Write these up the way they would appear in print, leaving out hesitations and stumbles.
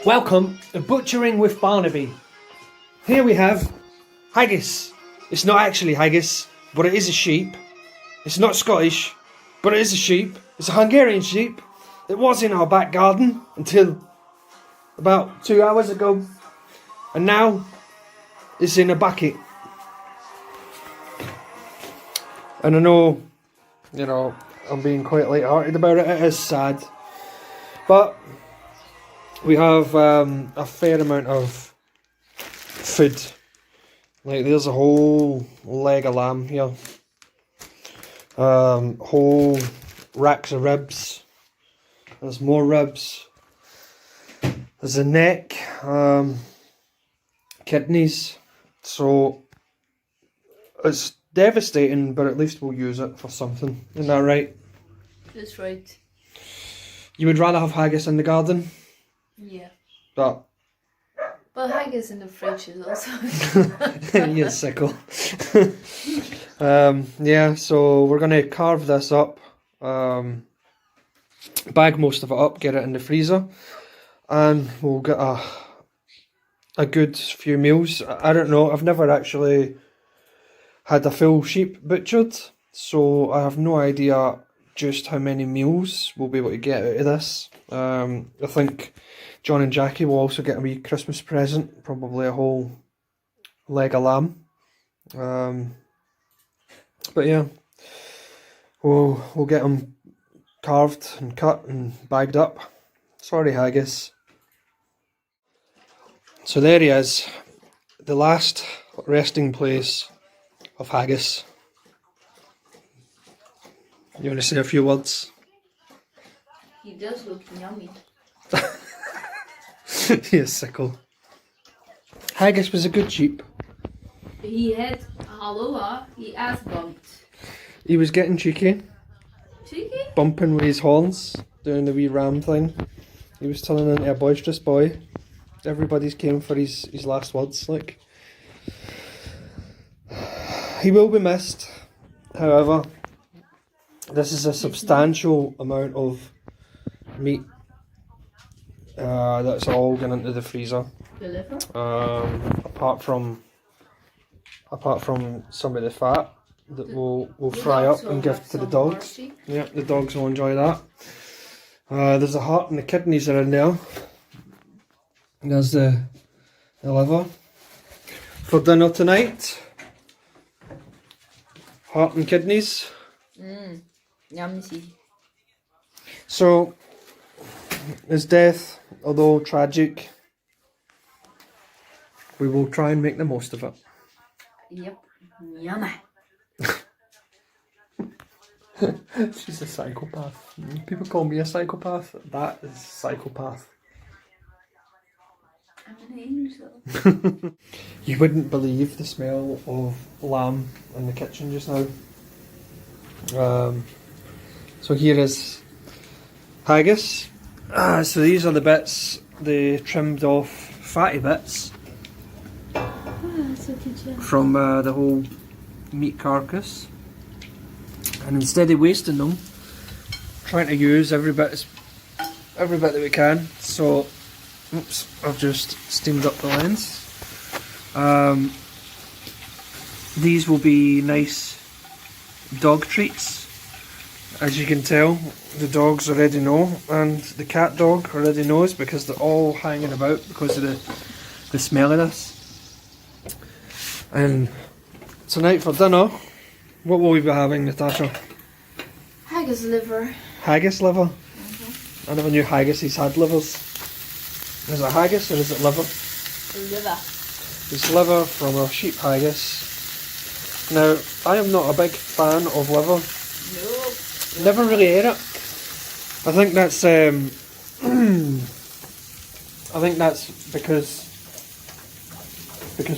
Welcome to Butchering with Barnaby. Here we have haggis. It's not actually haggis, but it is a sheep. It's not Scottish, but it is a sheep. It's a Hungarian sheep. It was in our back garden until about 2 hours ago. And now it's in a bucket. And I know, I'm being quite light-hearted about it. It is sad. But we have a fair amount of food. Like, there's a whole leg of lamb here. Whole racks of ribs. There's more ribs. There's a neck. Kidneys. So it's devastating, but at least we'll use it for something. Isn't that right? That's right. You would rather have haggis in the garden? Yeah. But haggis in the fridge is also. you sickle. Yeah, so we're going to carve this up, bag most of it up, get it in the freezer, and we'll get a good few meals. I don't know, I've never actually had a full sheep butchered, so I have no idea just how many meals we'll be able to get out of this. I think John and Jackie will also get a wee Christmas present, probably a whole leg of lamb. But yeah, we'll get them carved and cut and bagged up. Sorry, haggis. So there he is, the last resting place of haggis. You want to say a few words? He does look yummy. You sickle. Haggis was a good sheep. He had aloha, he ass bumped. He was getting cheeky, Cheeky? bumping with his horns, doing the wee ram thing. He was turning into a boisterous boy. Everybody's came for his last words, like. He will be missed, however. This is a substantial amount of meat that's all going into the freezer. The liver? Apart from some of the fat that we'll fry up and give to the dogs. Marshy. Yeah, the dogs will enjoy that. There's the heart and the kidneys are in there. And there's the liver. For dinner tonight, heart and kidneys. Yummy. So, his death, although tragic, we will try and make the most of it. Yep. Yummy. She's a psychopath. People call me a psychopath. That is psychopath. I'm an angel. You wouldn't believe the smell of lamb in the kitchen just now. So here is haggis. So these are the bits, the trimmed off fatty bits from the whole meat carcass. And instead of wasting them, trying to use every bit that we can. So, oops, I've just steamed up the lens. These will be nice dog treats. As you can tell, the dogs already know, and the cat dog already knows because they're all hanging about because of the smell of this. And tonight for dinner, what will we be having, Natasha? Haggis liver. Haggis liver? I never knew haggises had livers. Is it haggis or is it liver? Liver. It's liver from a sheep haggis. Now, I am not a big fan of liver. Nope. Never really ate it. I think that's because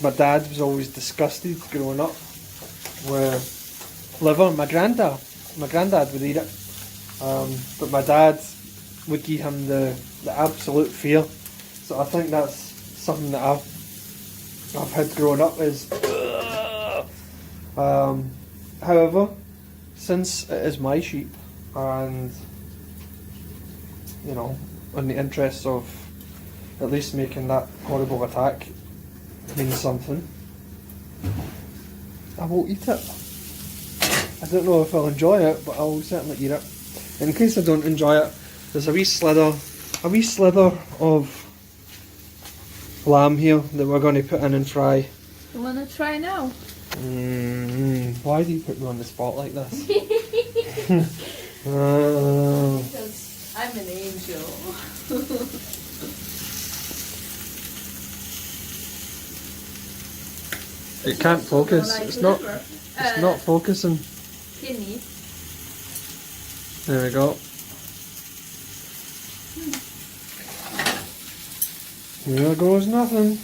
my dad was always disgusted growing up with liver. My granddad would eat it, but my dad would give him the absolute fear. So I think that's something that I've had growing up is. However, since it is my sheep, and in the interests of At least making that horrible attack means something. I won't eat it. I don't know if I'll enjoy it, but I'll certainly eat it. In case I don't enjoy it, there's a wee slither of lamb here that we're going to put in and fry. You wanna try now? Why do you put me on the spot like this? Because I'm an angel. It can't focus. Like It's not. liver. It's not focusing. Kidney. There we go. Here goes nothing.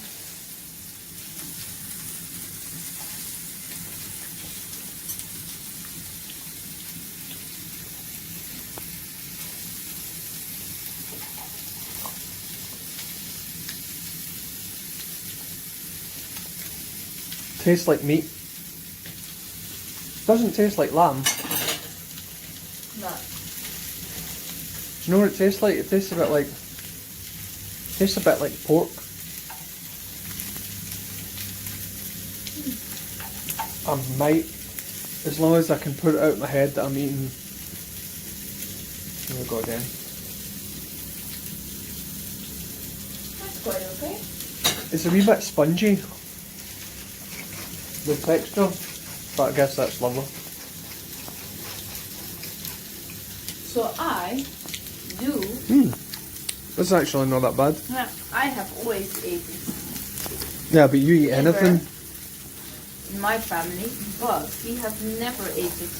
Tastes like meat. Doesn't taste like lamb. No. You know what it tastes like? It tastes a bit like. Tastes a bit like pork. I might, as long as I can put it out of my head that I'm eating. Here we go again. That's quite okay. It's a wee bit spongy, the texture, but I guess that's lovely. So I do. It's actually not that bad. Yeah, I have always ate it Yeah, but you eat Never. anything. in my family, but we have never ate it.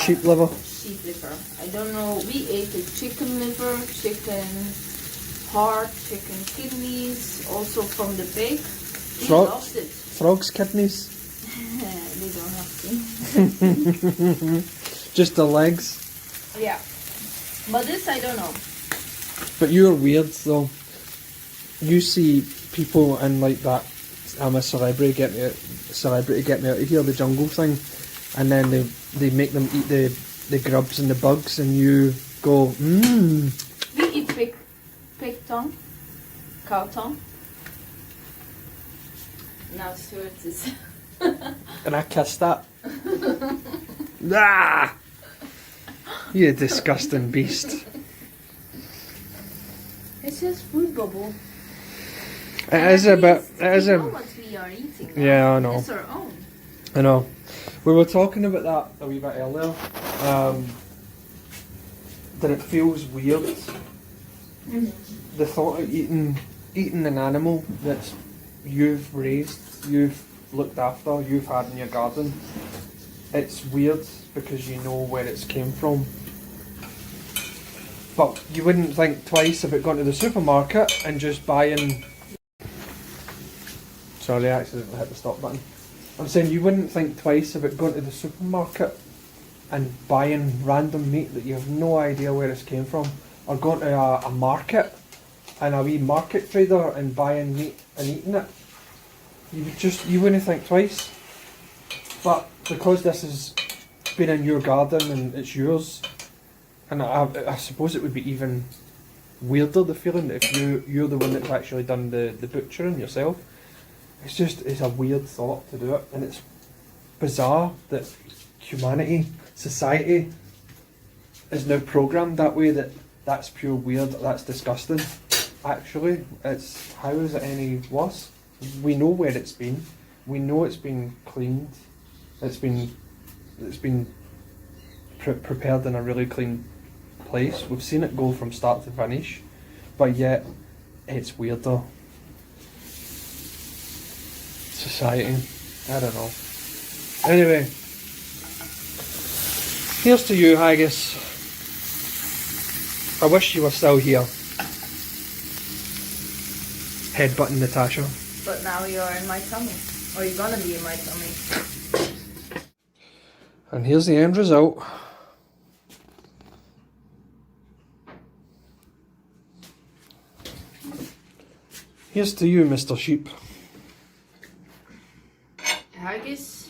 Sheep liver. Sheep liver. I don't know. We ate it chicken liver, chicken heart, chicken kidneys, also from the pig. We Frog? lost it. Frog's kidneys. They don't have to. Just the legs. Yeah. But this I don't know. But you're weird though. You see people in like that I'm a celebrity, get me out of here, the jungle thing, and then they make them eat the grubs and the bugs, and you go, We eat pig tongue, cow tongue. Now Stuart is. and I kiss that. Ah! You disgusting beast. It's just food bubble. It is a bit. It is we a. know what we are eating now. Yeah, I know. It's our own. I know. We were talking about that a wee bit earlier. That it feels weird. The thought of eating an animal that you've raised, you've looked after, you've had in your garden. It's weird because you know where it's came from. But you wouldn't think twice about going to the supermarket and just buying. Sorry, I accidentally hit the stop button. I'm saying you wouldn't think twice about going to the supermarket and buying random meat that you have no idea where it's came from, or going to a market and a wee market trader and buying meat and eating it. You wouldn't think twice. But because this has been in your garden and it's yours, and I suppose it would be even weirder, the feeling that if you're the one that's actually done the butchering yourself. It's a weird thought to do it, and it's bizarre that humanity, society, is now programmed that way, that's pure weird, that's disgusting. Actually, how is it any worse? We know where it's been. We know it's been cleaned. It's been prepared in a really clean place. We've seen it go from start to finish, but yet it's weirder. Society, I don't know. Anyway, here's to you, Haggis. I wish you were still here. Headbutting Natasha. But now you're in my tummy. Or you're gonna be in my tummy. And here's the end result. Here's to you, Mr. Sheep. Haggis.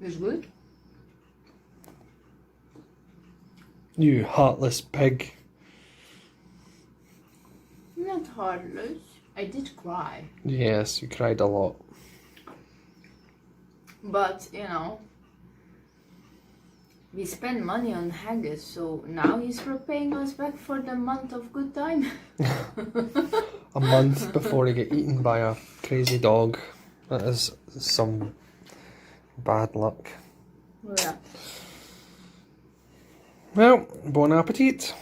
Is good? You heartless pig. Not heartless. I did cry. Yes, you cried a lot. But, we spend money on haggis, so now he's repaying us back for the month of good time. A month before he get eaten by a crazy dog. That is some bad luck. Yeah. Well, bon appetit.